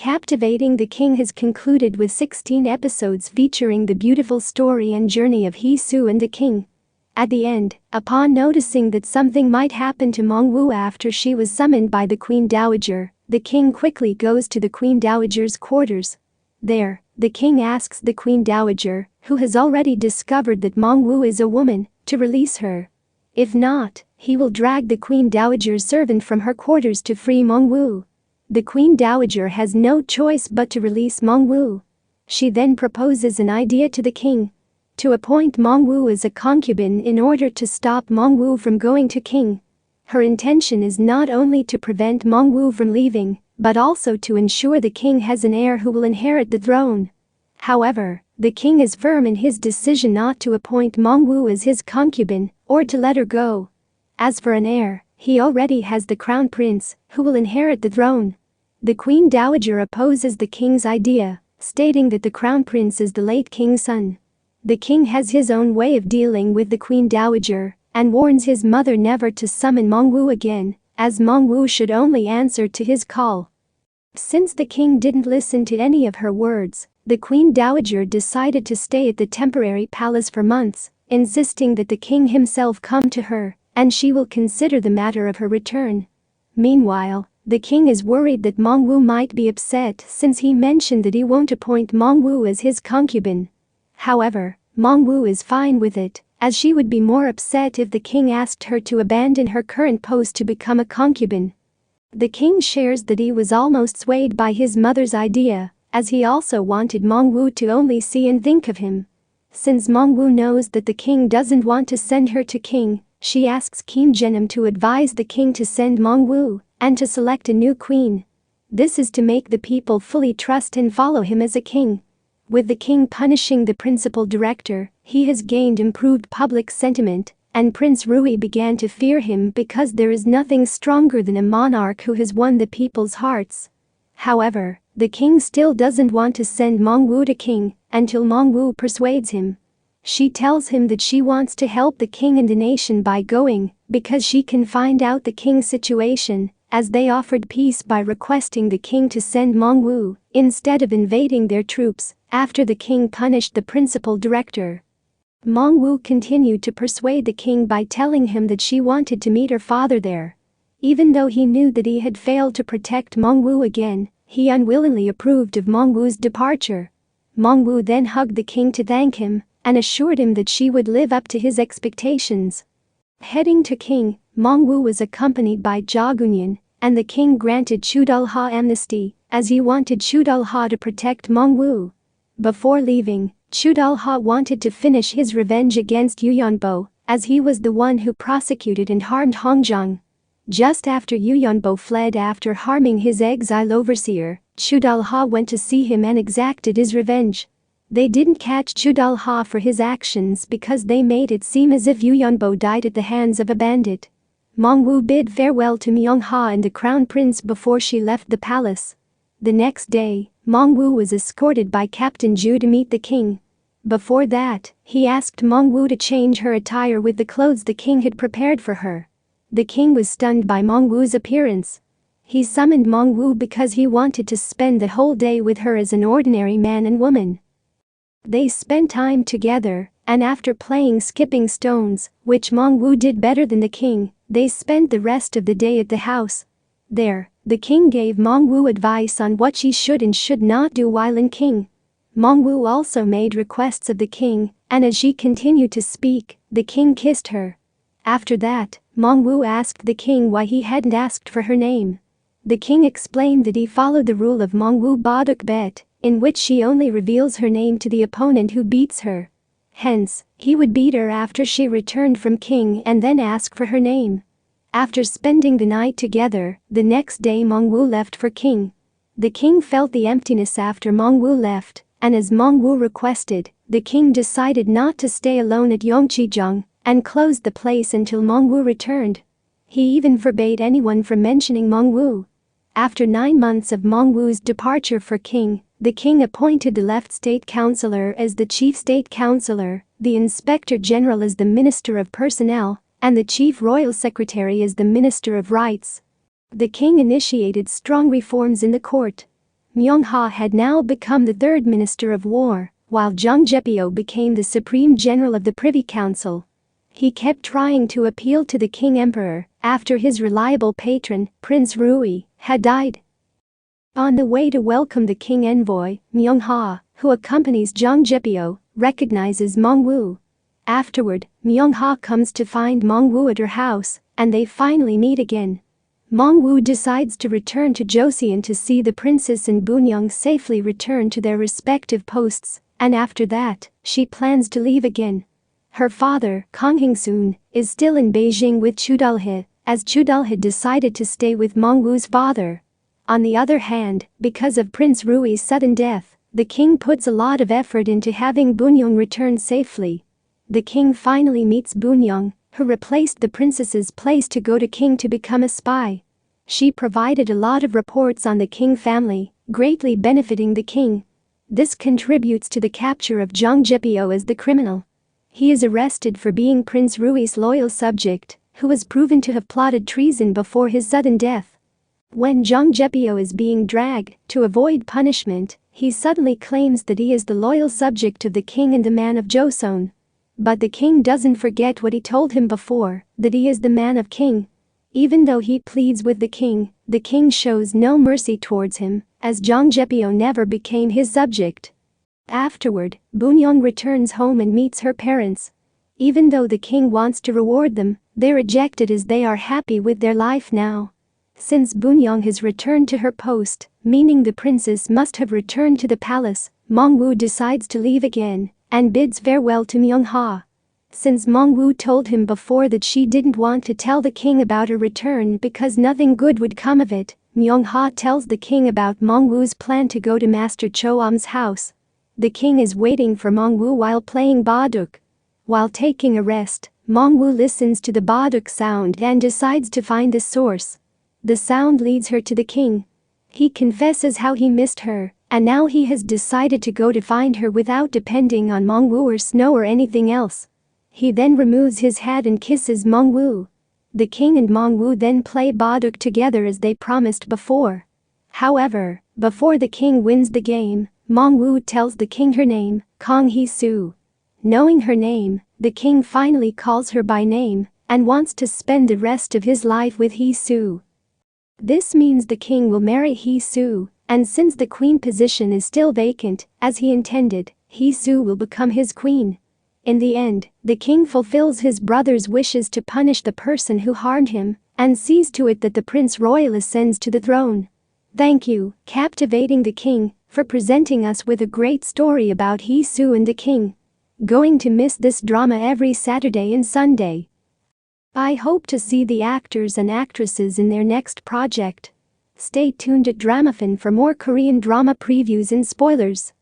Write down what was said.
Captivating the King has concluded with 16 episodes featuring the beautiful story and journey of Hee-soo and the King. At the end, upon noticing that something might happen to Mong-woo after she was summoned by the Queen Dowager, the King quickly goes to the Queen Dowager's quarters. There, the King asks the Queen Dowager, who has already discovered that Mong-woo is a woman, to release her. If not, he will drag the Queen Dowager's servant from her quarters to free Mong-woo. The Queen Dowager has no choice but to release Mong-woo. She then proposes an idea to the King. To appoint Mong-woo as a concubine in order to stop Mong-woo from going to King. Her intention is not only to prevent Mong-woo from leaving, but also to ensure the King has an heir who will inherit the throne. However, the King is firm in his decision not to appoint Mong-woo as his concubine or to let her go. As for an heir, he already has the Crown Prince, who will inherit the throne. The Queen Dowager opposes the King's idea, stating that the Crown Prince is the late King's son. The King has his own way of dealing with the Queen Dowager and warns his mother never to summon Mong-woo again, as Mong-woo should only answer to his call. Since the King didn't listen to any of her words, the Queen Dowager decided to stay at the temporary palace for months, insisting that the King himself come to her, and she will consider the matter of her return. Meanwhile, the King is worried that Mong-woo might be upset since he mentioned that he won't appoint Mong-woo as his concubine. However, Mong-woo is fine with it, as she would be more upset if the King asked her to abandon her current post to become a concubine. The King shares that he was almost swayed by his mother's idea, as he also wanted Mong-woo to only see and think of him. Since Mong-woo knows that the King doesn't want to send her to King, she asks Kim Jeonam to advise the King to send Mong-woo and to select a new queen. This is to make the people fully trust and follow him as a king. With the King punishing the principal director, he has gained improved public sentiment, and Prince Rui began to fear him because there is nothing stronger than a monarch who has won the people's hearts. However, the King still doesn't want to send Mong-woo to King until Mong-woo persuades him. She tells him that she wants to help the King and the nation by going, because she can find out the King's situation, as they offered peace by requesting the King to send Mong-woo instead of invading their troops after the King punished the principal director. Mong-woo continued to persuade the King by telling him that she wanted to meet her father there. Even though he knew that he had failed to protect Mong-woo again, he unwillingly approved of Mong-woo's departure. Mong-woo then hugged the King to thank him and assured him that she would live up to his expectations. Heading to King, Mong-woo was accompanied by Ja Gunyeon, and the King granted Chudol-ha amnesty, as he wanted Chudol-ha to protect Mong-woo. Before leaving, Chudol-ha wanted to finish his revenge against Yeonbo, as he was the one who prosecuted and harmed Hongjong. Just after Yeonbo fled after harming his exile overseer, Chudol-ha went to see him and exacted his revenge. They didn't catch Chudol-ha for his actions because they made it seem as if Yeonbo died at the hands of a bandit. Mong-woo bid farewell to Myung-ha and the Crown Prince before she left the palace. The next day, Mong-woo was escorted by Captain Ju to meet the King. Before that, he asked Mong-woo to change her attire with the clothes the King had prepared for her. The King was stunned by Mong-woo's appearance. He summoned Mong-woo because he wanted to spend the whole day with her as an ordinary man and woman. They spent time together, and after playing skipping stones, which Mong-woo did better than the King, they spent the rest of the day at the house. There, the King gave Mong-woo advice on what she should and should not do while in King. Mong-woo also made requests of the King, and as she continued to speak, the King kissed her. After that, Mong-woo asked the King why he hadn't asked for her name. The King explained that he followed the rule of Mong-woo Baduk Bet, in which she only reveals her name to the opponent who beats her. Hence, he would beat her after she returned from King and then ask for her name. After spending the night together, the next day Mong-woo left for King. The King felt the emptiness after Mong-woo left, and as Mong-woo requested, the King decided not to stay alone at Yongchijang and closed the place until Mong-woo returned. He even forbade anyone from mentioning Mong-woo. After 9 months of Mong-woo's departure for King, the King appointed the Left State Councillor as the Chief State Councillor, the Inspector General as the Minister of Personnel, and the Chief Royal Secretary as the Minister of Rights. The King initiated strong reforms in the court. Myung-ha had now become the third Minister of War, while Jung Jae-pyo became the Supreme General of the Privy Council. He kept trying to appeal to the King Emperor after his reliable patron, Prince Rui, had died. On the way to welcome the King envoy, Myung-ha, who accompanies Jung Jae-pyo, recognizes Mong-woo. Afterward, Myung-ha comes to find Mong-woo at her house, and they finally meet again. Mong-woo decides to return to Joseon to see the princess and Boon-young safely return to their respective posts, and after that, she plans to leave again. Her father, Kang Hyung-soon, is still in Beijing with Chudal-hye, as Chudal-hye decided to stay with Mong-woo's father. On the other hand, because of Prince Rui's sudden death, the king puts a lot of effort into having Boon-young return safely. The king finally meets Boon-young, who replaced the princess's place to go to King to become a spy. She provided a lot of reports on the King family, greatly benefiting the king. This contributes to the capture of Jung Jae-pyo as the criminal. He is arrested for being Prince Rui's loyal subject, who was proven to have plotted treason before his sudden death. When Jung Jae-pyo is being dragged to avoid punishment, he suddenly claims that he is the loyal subject of the king and the man of Joseon. But the king doesn't forget what he told him before, that he is the man of king. Even though he pleads with the king shows no mercy towards him, as Jung Jae-pyo never became his subject. Afterward, Boon-young returns home and meets her parents. Even though the king wants to reward them, they reject it as they are happy with their life now. Since Boon-young has returned to her post, meaning the princess must have returned to the palace, Mong-woo decides to leave again and bids farewell to Myung-ha. Since Mong-woo told him before that she didn't want to tell the king about her return because nothing good would come of it, Myung-ha tells the king about Mong-woo's plan to go to Master Choam's house. The king is waiting for Mong-woo while playing baduk. While taking a rest, Mong-woo listens to the baduk sound and decides to find the source. The sound leads her to the king. He confesses how he missed her, and now he has decided to go to find her without depending on Mong-woo or Snow or anything else. He then removes his hat and kisses Mong-woo. The king and Mong-woo then play baduk together as they promised before. However, before the king wins the game, Mong-woo tells the king her name, Kang Hee-soo. Knowing her name, the king finally calls her by name and wants to spend the rest of his life with Hee-soo. This means the king will marry Hee-soo, and since the queen position is still vacant, as he intended, Hee-soo will become his queen. In the end, the king fulfills his brother's wishes to punish the person who harmed him and sees to it that the prince royal ascends to the throne. Thank you, captivating the king, for presenting us with a great story about Hee-soo and the king. Going to miss this drama every Saturday and Sunday. I hope to see the actors and actresses in their next project. Stay tuned at Dramafan for more Korean drama previews and spoilers.